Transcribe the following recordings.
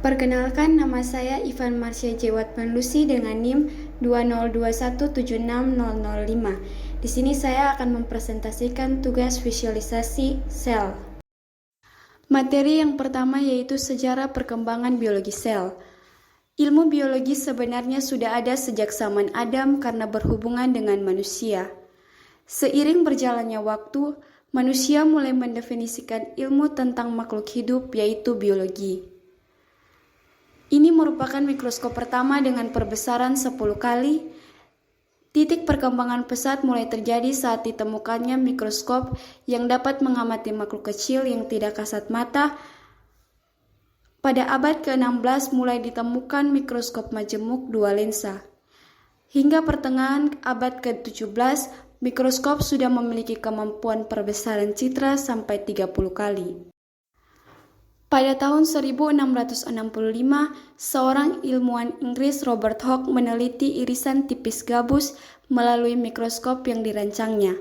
Perkenalkan, nama saya Ivan Marsha Jewatman Lucy dengan NIM 202176005. Di sini saya akan mempresentasikan tugas visualisasi sel. Materi yang pertama yaitu sejarah perkembangan biologi sel. Ilmu biologi sebenarnya sudah ada sejak zaman Adam karena berhubungan dengan manusia. Seiring berjalannya waktu, manusia mulai mendefinisikan ilmu tentang makhluk hidup yaitu biologi. Ini merupakan mikroskop pertama dengan perbesaran 10 kali. Titik perkembangan pesat mulai terjadi saat ditemukannya mikroskop yang dapat mengamati makhluk kecil yang tidak kasat mata. Pada abad ke-16 mulai ditemukan mikroskop majemuk dua lensa. Hingga pertengahan abad ke-17, mikroskop sudah memiliki kemampuan perbesaran citra sampai 30 kali. Pada tahun 1665, seorang ilmuwan Inggris Robert Hooke meneliti irisan tipis gabus melalui mikroskop yang dirancangnya.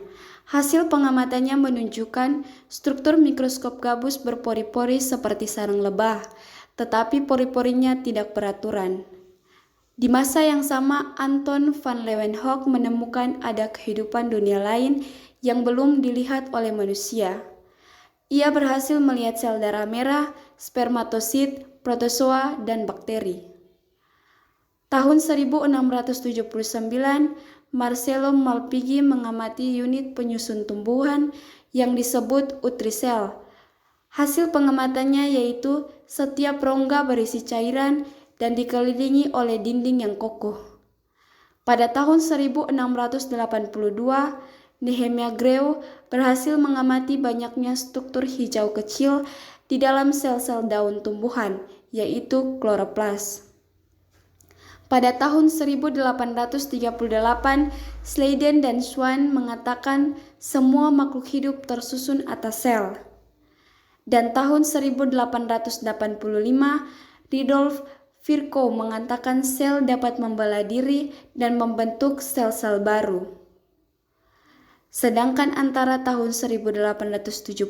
Hasil pengamatannya menunjukkan struktur mikroskop gabus berpori-pori seperti sarang lebah, tetapi pori-porinya tidak beraturan. Di masa yang sama, Anton van Leeuwenhoek menemukan ada kehidupan dunia lain yang belum dilihat oleh manusia. Ia berhasil melihat sel darah merah, spermatosit, protozoa, dan bakteri. Tahun 1679, Marcello Malpighi mengamati unit penyusun tumbuhan yang disebut utrisel. Hasil pengamatannya yaitu setiap rongga berisi cairan dan dikelilingi oleh dinding yang kokoh. Pada tahun 1682, Nehemia Grew berhasil mengamati banyaknya struktur hijau kecil di dalam sel-sel daun tumbuhan, yaitu kloroplas. Pada tahun 1838, Sladen dan Swan mengatakan semua makhluk hidup tersusun atas sel. Dan tahun 1885, Rudolf Virchow mengatakan sel dapat membela diri dan membentuk sel-sel baru. Sedangkan antara tahun 1875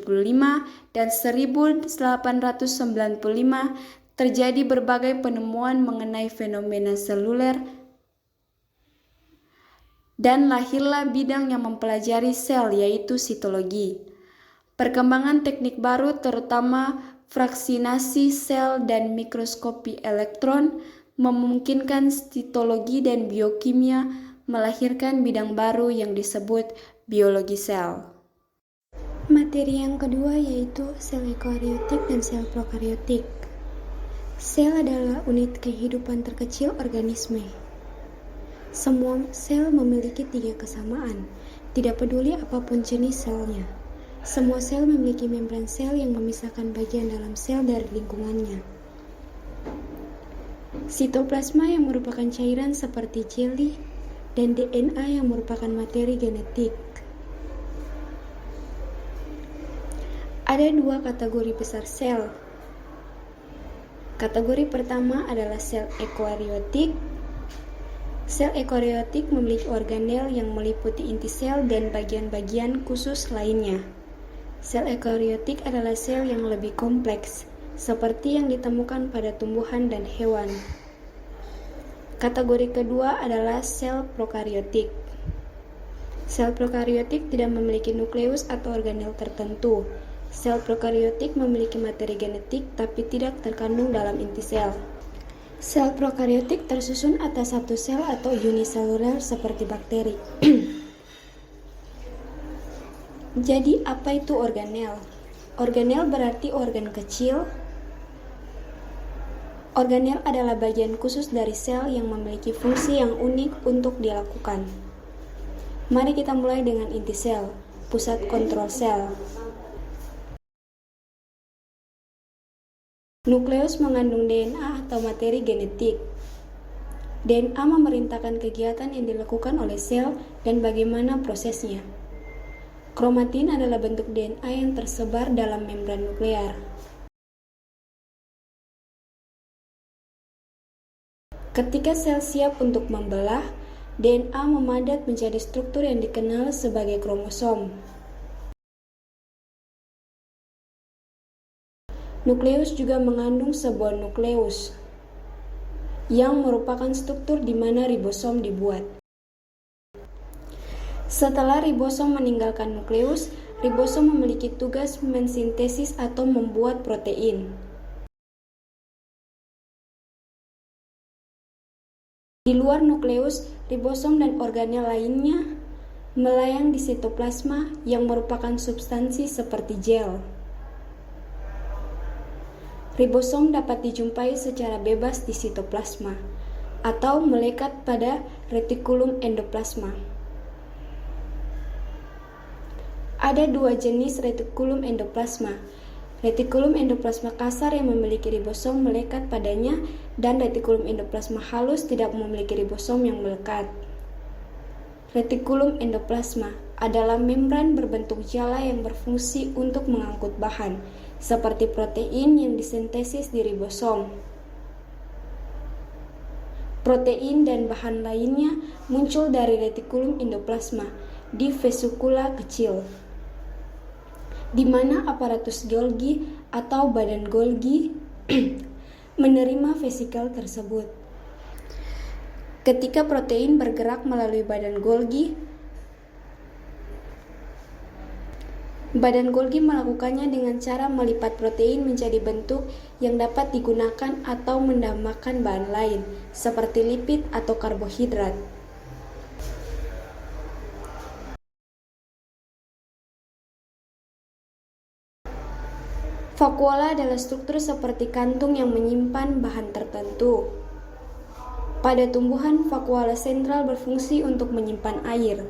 dan 1895 terjadi berbagai penemuan mengenai fenomena seluler dan lahirlah bidang yang mempelajari sel yaitu sitologi. Perkembangan teknik baru terutama fraksinasi sel dan mikroskopi elektron memungkinkan sitologi dan biokimia melahirkan bidang baru yang disebut biologi sel. Materi yang kedua yaitu sel eukariotik dan sel prokariotik. Sel adalah unit kehidupan terkecil organisme. Semua sel memiliki 3 kesamaan, tidak peduli apapun jenis selnya. Semua sel memiliki membran sel yang memisahkan bagian dalam sel dari lingkungannya. Sitoplasma yang merupakan cairan seperti jelly dan DNA yang merupakan materi genetik. Ada 2 kategori besar sel. Kategori pertama adalah sel eukariotik. Sel eukariotik memiliki organel yang meliputi inti sel dan bagian-bagian khusus lainnya. Sel eukariotik adalah sel yang lebih kompleks, seperti yang ditemukan pada tumbuhan dan hewan. Kategori kedua adalah sel prokariotik. Sel prokariotik tidak memiliki nukleus atau organel tertentu. Sel prokariotik memiliki materi genetik tapi tidak terkandung dalam inti sel. Sel prokariotik tersusun atas satu sel atau uniseluler seperti bakteri. Jadi apa itu organel? Organel berarti organ kecil. Organel adalah bagian khusus dari sel yang memiliki fungsi yang unik untuk dilakukan. Mari kita mulai dengan inti sel, pusat kontrol sel. Nukleus mengandung DNA atau materi genetik. DNA memerintahkan kegiatan yang dilakukan oleh sel dan bagaimana prosesnya. Kromatin adalah bentuk DNA yang tersebar dalam membran nuklear. Ketika sel siap untuk membelah, DNA memadat menjadi struktur yang dikenal sebagai kromosom. Nukleus juga mengandung sebuah nukleus, yang merupakan struktur di mana ribosom dibuat. Setelah ribosom meninggalkan nukleus, ribosom memiliki tugas mensintesis atau membuat protein. Di luar nukleus, ribosom dan organel lainnya melayang di sitoplasma yang merupakan substansi seperti gel. Ribosom dapat dijumpai secara bebas di sitoplasma atau melekat pada retikulum endoplasma. Ada dua jenis retikulum endoplasma. Retikulum endoplasma kasar yang memiliki ribosom melekat padanya dan retikulum endoplasma halus tidak memiliki ribosom yang melekat. Retikulum endoplasma adalah membran berbentuk jala yang berfungsi untuk mengangkut bahan, seperti protein yang disintesis di ribosom. Protein dan bahan lainnya muncul dari retikulum endoplasma di vesikula kecil, di mana aparatus Golgi atau badan Golgi menerima vesikel tersebut. Ketika protein bergerak melalui badan Golgi, badan Golgi melakukannya dengan cara melipat protein menjadi bentuk yang dapat digunakan atau menambahkan bahan lain, seperti lipid atau karbohidrat. Vakuola adalah struktur seperti kantung yang menyimpan bahan tertentu. Pada tumbuhan, vakuola sentral berfungsi untuk menyimpan air.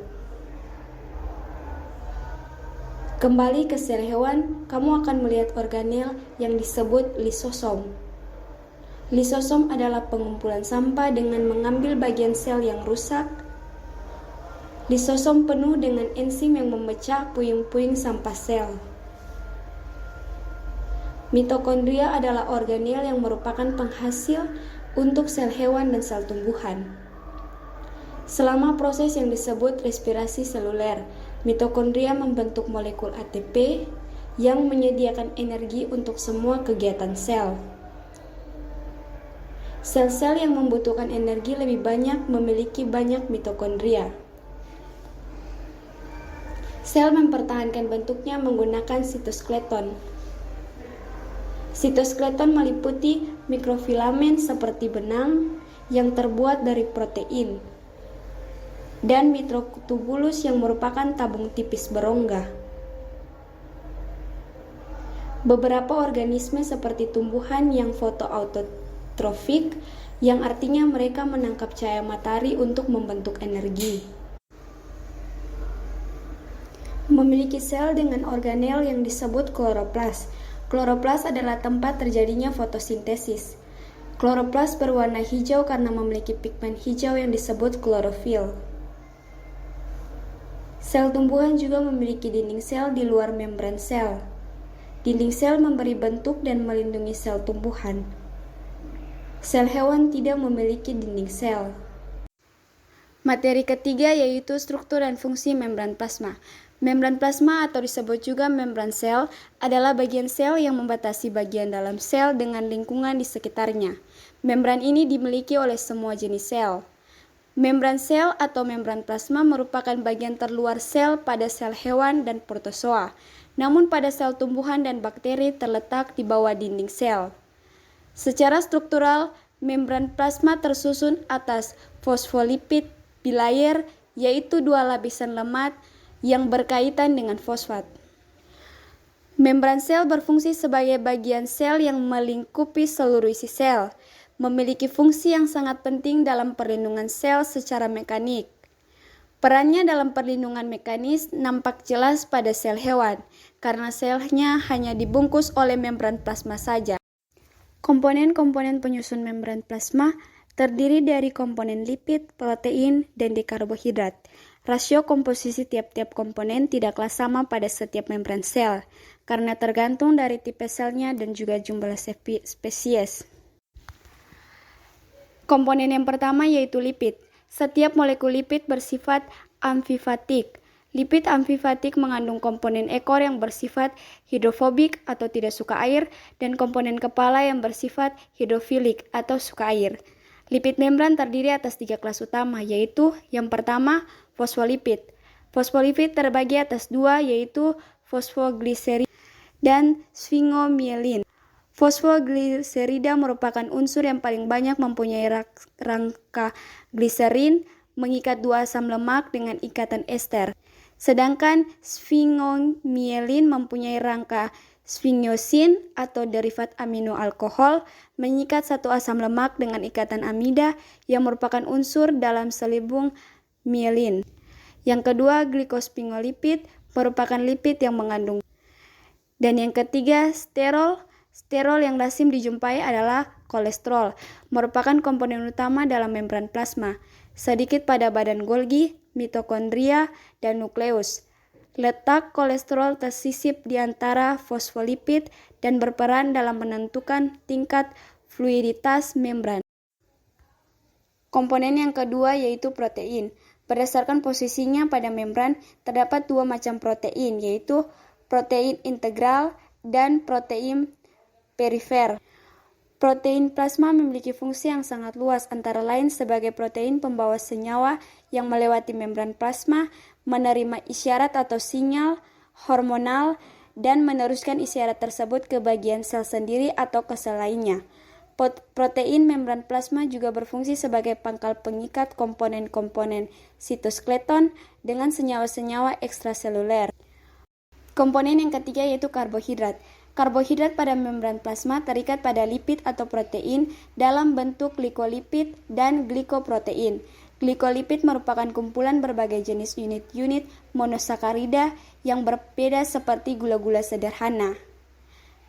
Kembali ke sel hewan, kamu akan melihat organel yang disebut lisosom. Lisosom adalah pengumpulan sampah dengan mengambil bagian sel yang rusak. Lisosom penuh dengan enzim yang memecah puing-puing sampah sel. Mitokondria adalah organel yang merupakan penghasil untuk sel hewan dan sel tumbuhan. Selama proses yang disebut respirasi seluler, mitokondria membentuk molekul ATP yang menyediakan energi untuk semua kegiatan sel. Sel-sel yang membutuhkan energi lebih banyak memiliki banyak mitokondria. Sel mempertahankan bentuknya menggunakan sitoskeleton. Sitoskeleton meliputi mikrofilamen seperti benang yang terbuat dari protein dan mikrotubulus yang merupakan tabung tipis berongga. Beberapa organisme seperti tumbuhan yang fotoautotrofik, yang artinya mereka menangkap cahaya matahari untuk membentuk energi, memiliki sel dengan organel yang disebut kloroplas. Kloroplas adalah tempat terjadinya fotosintesis. Kloroplas berwarna hijau karena memiliki pigmen hijau yang disebut klorofil. Sel tumbuhan juga memiliki dinding sel di luar membran sel. Dinding sel memberi bentuk dan melindungi sel tumbuhan. Sel hewan tidak memiliki dinding sel. Materi ketiga yaitu struktur dan fungsi membran plasma. Membran plasma atau disebut juga membran sel adalah bagian sel yang membatasi bagian dalam sel dengan lingkungan di sekitarnya. Membran ini dimiliki oleh semua jenis sel. Membran sel atau membran plasma merupakan bagian terluar sel pada sel hewan dan protozoa. Namun pada sel tumbuhan dan bakteri terletak di bawah dinding sel. Secara struktural, membran plasma tersusun atas fosfolipid bilayer, yaitu dua lapisan lemak yang berkaitan dengan fosfat. Membran sel berfungsi sebagai bagian sel yang melingkupi seluruh isi sel, memiliki fungsi yang sangat penting dalam perlindungan sel secara mekanik. Perannya dalam perlindungan mekanis nampak jelas pada sel hewan, karena selnya hanya dibungkus oleh membran plasma saja. Komponen-komponen penyusun membran plasma terdiri dari komponen lipid, protein, dan karbohidrat. Rasio komposisi tiap-tiap komponen tidaklah sama pada setiap membran sel, karena tergantung dari tipe selnya dan juga jumlah spesies. Komponen yang pertama yaitu lipid. Setiap molekul lipid bersifat amfifatik. Lipid amfifatik mengandung komponen ekor yang bersifat hidrofobik atau tidak suka air dan komponen kepala yang bersifat hidrofilik atau suka air. Lipid membran terdiri atas 3 kelas utama, yaitu yang pertama fosfolipid. Fosfolipid terbagi atas 2, yaitu fosfogliserid dan sphingomyelin. Fosfogliserida merupakan unsur yang paling banyak mempunyai rangka gliserin mengikat 2 asam lemak dengan ikatan ester. Sedangkan sphingomyelin mempunyai rangka sphingosine atau derivat amino alkohol mengikat 1 asam lemak dengan ikatan amida yang merupakan unsur dalam selubung myelin. Yang kedua, glikosphingolipid merupakan lipid yang mengandung. Dan yang ketiga, sterol. Sterol yang lazim dijumpai adalah kolesterol, merupakan komponen utama dalam membran plasma, sedikit pada badan Golgi, mitokondria, dan nukleus. Letak kolesterol tersisip di antara fosfolipid dan berperan dalam menentukan tingkat fluiditas membran. Komponen yang kedua yaitu protein. Berdasarkan posisinya pada membran, terdapat 2 macam protein, yaitu protein integral dan protein perifer. Protein plasma memiliki fungsi yang sangat luas, antara lain sebagai protein pembawa senyawa yang melewati membran plasma, menerima isyarat atau sinyal hormonal, dan meneruskan isyarat tersebut ke bagian sel sendiri atau ke sel lainnya. Protein membran plasma juga berfungsi sebagai pangkal pengikat komponen-komponen sitoskeleton dengan senyawa-senyawa ekstraseluler. Komponen yang ketiga yaitu karbohidrat. Karbohidrat pada membran plasma terikat pada lipid atau protein dalam bentuk glikolipid dan glikoprotein. Glikolipid merupakan kumpulan berbagai jenis unit-unit monosakarida yang berbeda seperti gula-gula sederhana.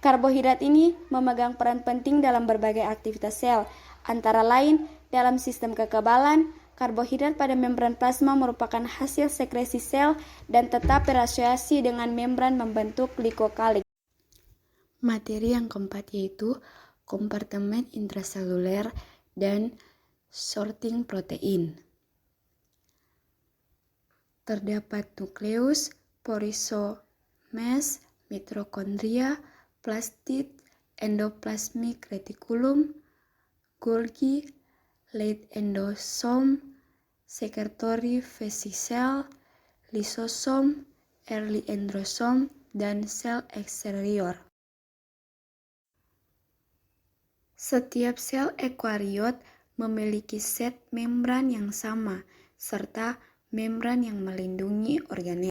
Karbohidrat ini memegang peran penting dalam berbagai aktivitas sel, antara lain dalam sistem kekebalan. Karbohidrat pada membran plasma merupakan hasil sekresi sel dan tetap berasosiasi dengan membran membentuk glikokalik. Materi yang keempat yaitu kompartemen intraseluler dan sorting protein. Terdapat nukleus, porisomes, mitokondria, plastid, endoplasmic reticulum, Golgi, late endosome, secretory vesicle, lisosom, early endosome, dan sel eksterior. Setiap sel eukariot memiliki set membran yang sama, serta membran yang melindungi organel.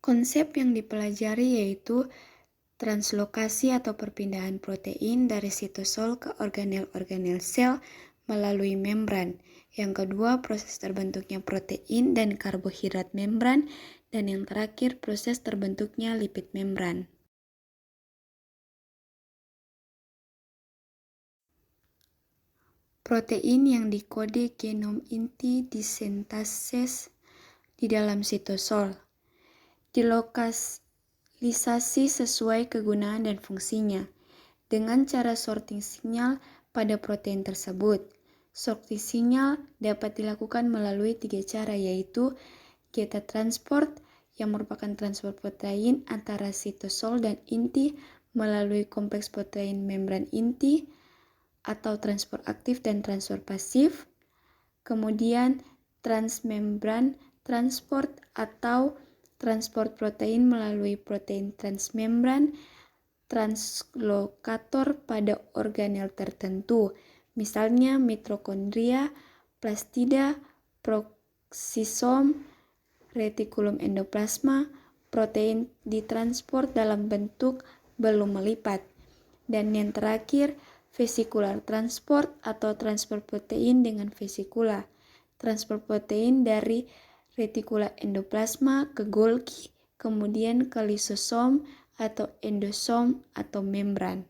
Konsep yang dipelajari yaitu translokasi atau perpindahan protein dari sitosol ke organel-organel sel melalui membran. Yang kedua, proses terbentuknya protein dan karbohidrat membran. Dan yang terakhir, proses terbentuknya lipid membran. Protein yang dikode genom inti disentases di dalam sitosol. Dilokalisasi sesuai kegunaan dan fungsinya dengan cara sorting sinyal pada protein tersebut. Sorting sinyal dapat dilakukan melalui 3 cara, yaitu geta transport yang merupakan transport protein antara sitosol dan inti melalui kompleks protein membran inti, atau transport aktif dan transport pasif. Kemudian transmembran transport atau transport protein melalui protein transmembran translokator pada organel tertentu, misalnya mitokondria, plastida, peroksisom, retikulum endoplasma. Protein ditransport dalam bentuk belum melipat. Dan yang terakhir, vesikular transport atau transfer protein dengan vesikula. Transfer protein dari retikula endoplasma ke Golgi, kemudian ke lisosom atau endosom atau membran.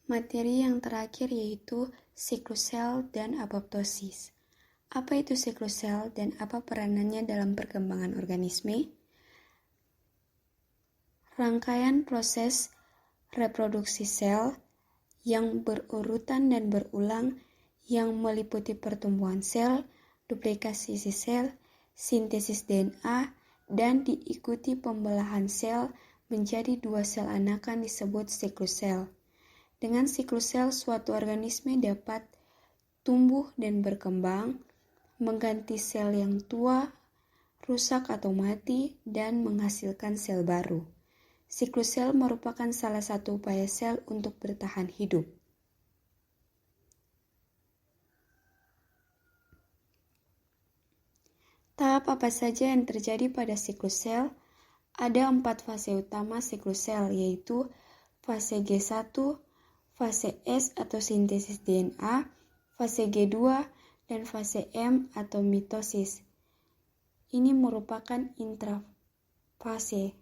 Materi yang terakhir yaitu siklus sel dan apoptosis. Apa itu siklus sel dan apa peranannya dalam perkembangan organisme? Rangkaian proses reproduksi sel yang berurutan dan berulang yang meliputi pertumbuhan sel, duplikasi sel, sintesis DNA, dan diikuti pembelahan sel menjadi 2 sel anakan disebut siklus sel. Dengan siklus sel, suatu organisme dapat tumbuh dan berkembang, mengganti sel yang tua, rusak atau mati, dan menghasilkan sel baru. Siklus sel merupakan salah satu upaya sel untuk bertahan hidup. Tahap apa saja yang terjadi pada siklus sel? Ada 4 fase utama siklus sel, yaitu fase G1, fase S atau sintesis DNA, fase G2, dan fase M atau mitosis. Ini merupakan intrafase.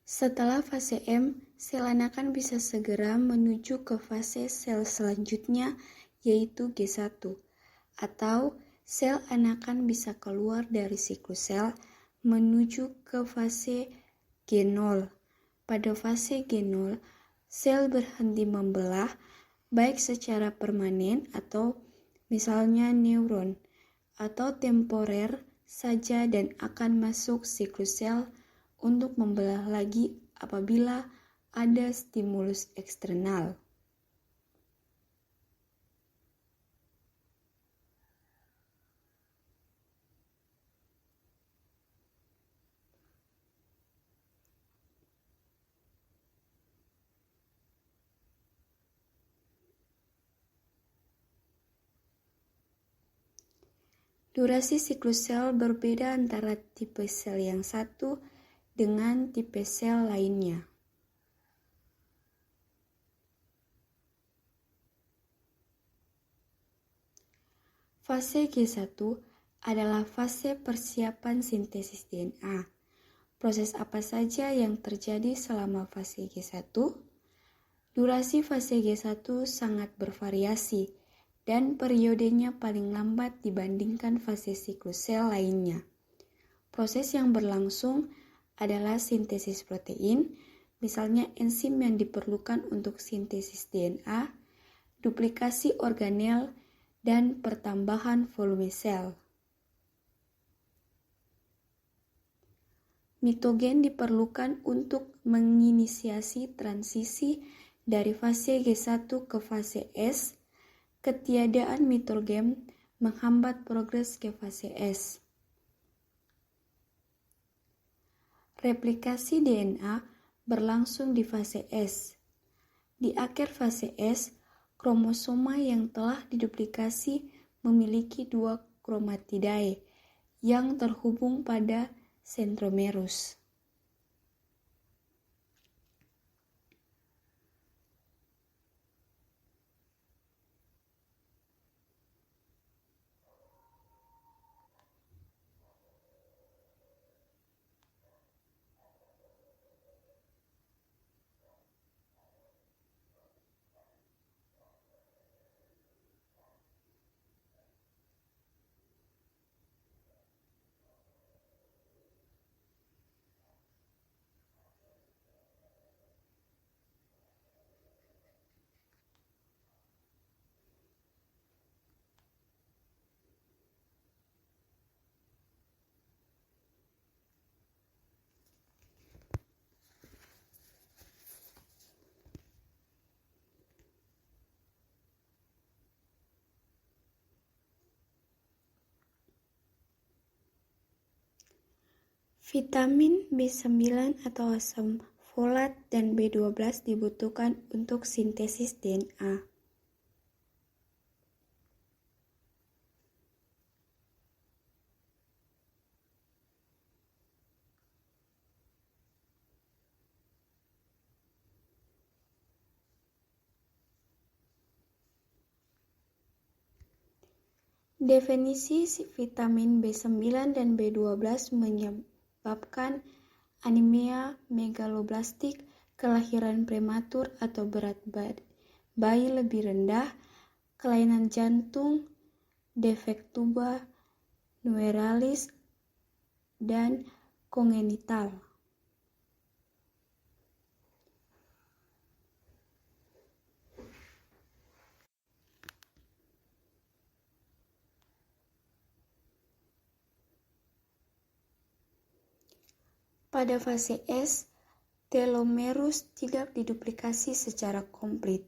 Setelah fase M, sel anakan bisa segera menuju ke fase sel selanjutnya, yaitu G1, atau sel anakan bisa keluar dari siklus sel menuju ke fase G0. Pada fase G0, sel berhenti membelah, baik secara permanen atau misalnya neuron, atau temporer saja dan akan masuk siklus sel untuk membelah lagi apabila ada stimulus eksternal. Durasi siklus sel berbeda antara tipe sel yang satu dengan tipe sel lainnya. Fase G1 adalah fase persiapan sintesis DNA. Proses apa saja yang terjadi selama fase G1? Durasi fase G1 sangat bervariasi dan periodenya paling lambat dibandingkan fase siklus sel lainnya. Proses yang berlangsung adalah sintesis protein, misalnya enzim yang diperlukan untuk sintesis DNA, duplikasi organel, dan pertambahan volume sel. Mitogen diperlukan untuk menginisiasi transisi dari fase G1 ke fase S. Ketiadaan mitogen menghambat progres ke fase S. Replikasi DNA berlangsung di fase S. Di akhir fase S, kromosoma yang telah diduplikasi memiliki 2 kromatidae yang terhubung pada centromerus. Vitamin B9 atau asam folat dan B12 dibutuhkan untuk sintesis DNA. Definisi vitamin B9 dan B12 menyebabkan anemia megaloblastik, kelahiran prematur atau berat bayi lebih rendah, kelainan jantung, defek tuba, neuralis, dan kongenital. Pada fase S, telomerus tidak diduplikasi secara komplit.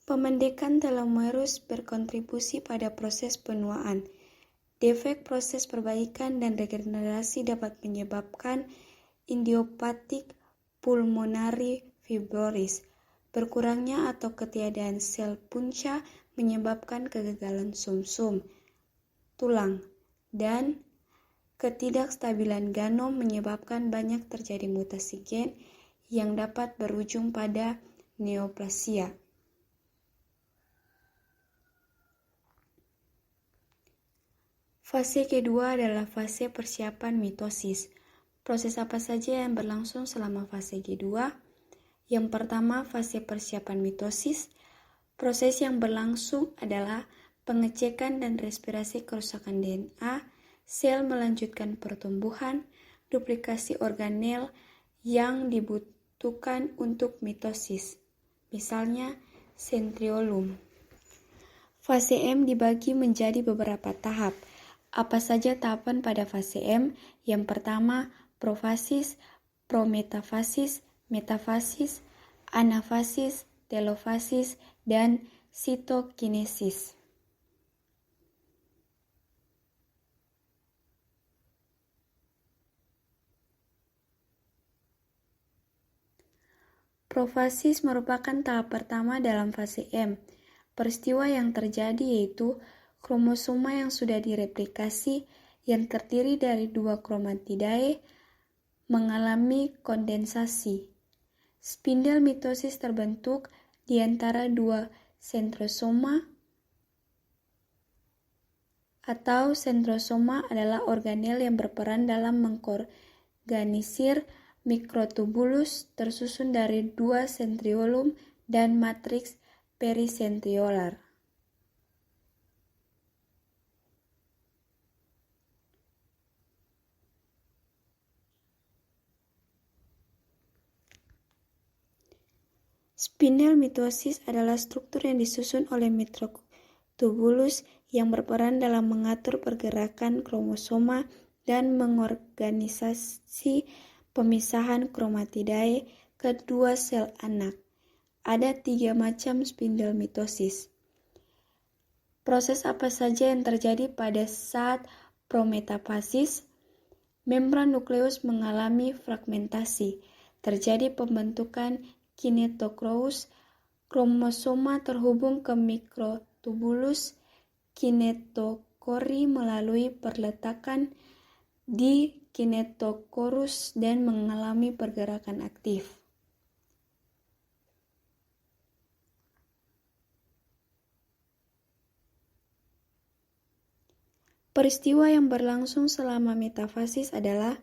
Pemendekan telomerus berkontribusi pada proses penuaan. Defek proses perbaikan dan regenerasi dapat menyebabkan idiopathic pulmonary fibrosis. Berkurangnya atau ketiadaan sel punca menyebabkan kegagalan sumsum, tulang, dan ketidakstabilan genom menyebabkan banyak terjadi mutasi gen yang dapat berujung pada neoplasia. Fase kedua adalah fase persiapan mitosis. Proses apa saja yang berlangsung selama fase kedua? Yang pertama, fase persiapan mitosis. Proses yang berlangsung adalah pengecekan dan respirasi kerusakan DNA, sel melanjutkan pertumbuhan, duplikasi organel yang dibutuhkan untuk mitosis, misalnya centriolum. Fase M dibagi menjadi beberapa tahap. Apa saja tahapan pada fase M? Yang pertama, profasis, prometafasis, metafasis, anafasis, telofasis, dan sitokinesis. Profasis merupakan tahap pertama dalam fase M. Peristiwa yang terjadi yaitu kromosoma yang sudah direplikasi yang terdiri dari 2 kromatidae mengalami kondensasi. Spindel mitosis terbentuk di antara 2 sentrosoma atau sentrosoma adalah organel yang berperan dalam mengorganisir mikrotubulus tersusun dari 2 centriolum dan matriks perisentriolar. Spindel mitosis adalah struktur yang disusun oleh mikrotubulus yang berperan dalam mengatur pergerakan kromosoma dan mengorganisasi pemisahan kromatidae ke 2 sel anak. Ada 3 macam spindel mitosis. Proses apa saja yang terjadi pada saat prometafasis? Membran nukleus mengalami fragmentasi. Terjadi pembentukan kinetochorus, kromosoma terhubung ke mikrotubulus kinetochori melalui perletakan di kinetochorus dan mengalami pergerakan aktif. Peristiwa yang berlangsung selama metafasis adalah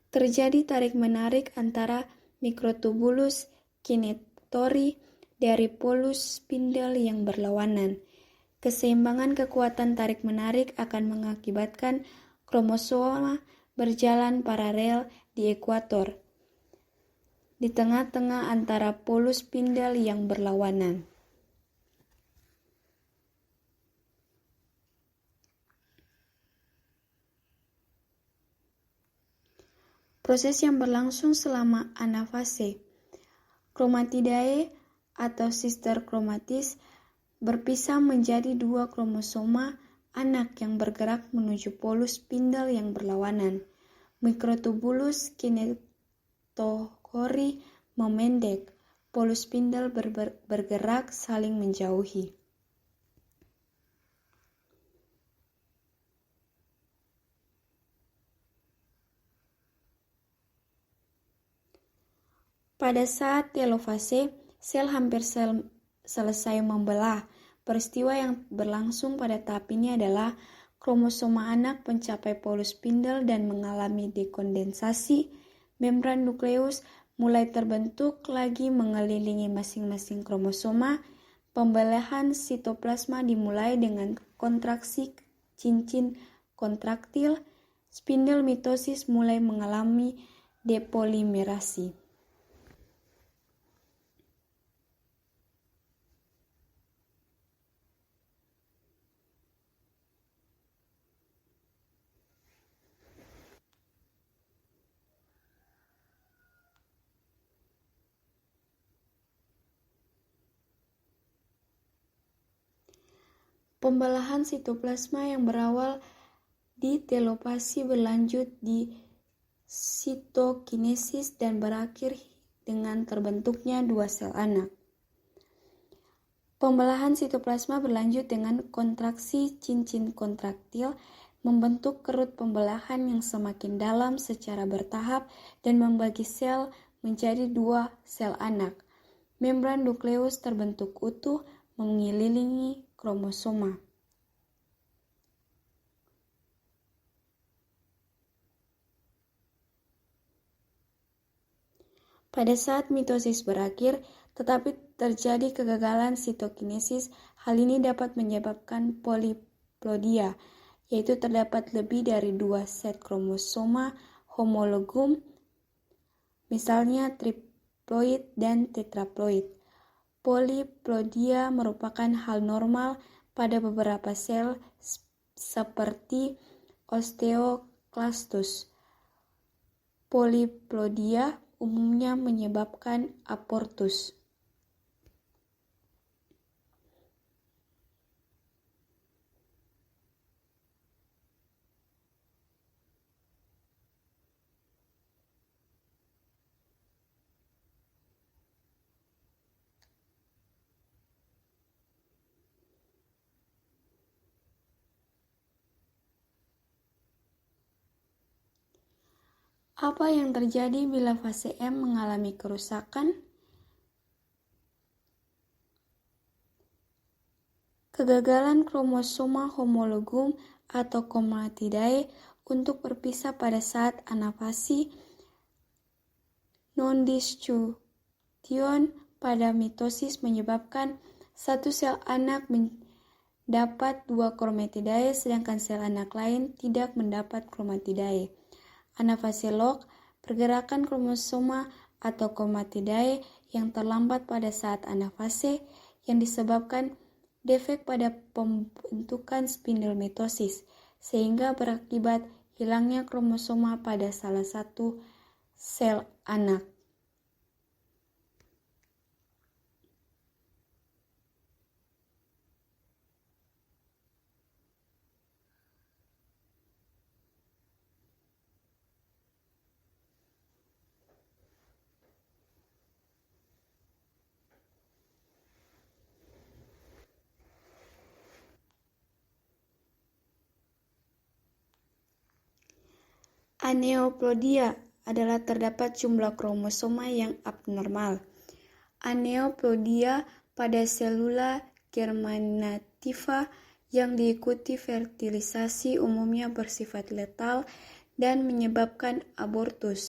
terjadi tarik-menarik antara mikrotubulus kinetochori dari polus spindel yang berlawanan. Keseimbangan kekuatan tarik-menarik akan mengakibatkan kromosoma berjalan paralel di ekuator, di tengah-tengah antara polus spindel yang berlawanan. Proses yang berlangsung selama anafase. Kromatidae atau sister kromatis berpisah menjadi dua kromosoma anak yang bergerak menuju polus spindel yang berlawanan. Mikrotubulus kinetochori memendek, polus spindel bergerak saling menjauhi. Pada saat telofase, sel hampir selesai membelah. Peristiwa yang berlangsung pada tahap ini adalah kromosoma anak mencapai polus spindel dan mengalami dekondensasi. Membran nukleus mulai terbentuk lagi mengelilingi masing-masing kromosoma. Pembelahan sitoplasma dimulai dengan kontraksi cincin kontraktil. Spindel mitosis mulai mengalami depolimerasi. Pembelahan sitoplasma yang berawal di telopasi berlanjut di sitokinesis dan berakhir dengan terbentuknya dua sel anak. Pembelahan sitoplasma berlanjut dengan kontraksi cincin kontraktil, membentuk kerut pembelahan yang semakin dalam secara bertahap dan membagi sel menjadi dua sel anak. Membran nukleus terbentuk utuh mengelilingi kromosoma. Pada saat mitosis berakhir, tetapi terjadi kegagalan sitokinesis, hal ini dapat menyebabkan poliploidia, yaitu terdapat lebih dari dua set kromosoma homologum, misalnya triploid dan tetraploid. Poliploidia merupakan hal normal pada beberapa sel seperti osteoklastos. Poliploidia umumnya menyebabkan abortus. Apa yang terjadi bila fase M mengalami kerusakan? Kegagalan kromosoma homologum atau kromatidae untuk berpisah pada saat anafasi, non-disjunction pada mitosis menyebabkan satu sel anak mendapat dua kromatidae sedangkan sel anak lain tidak mendapat kromatidae. Anafase log, pergerakan kromosoma atau kromatidae yang terlambat pada saat anafase yang disebabkan defek pada pembentukan spindel mitosis, sehingga berakibat hilangnya kromosoma pada salah satu sel anak. Aneuploidia adalah terdapat jumlah kromosoma yang abnormal. Aneuploidia pada selula germinativa yang diikuti fertilisasi umumnya bersifat letal dan menyebabkan abortus.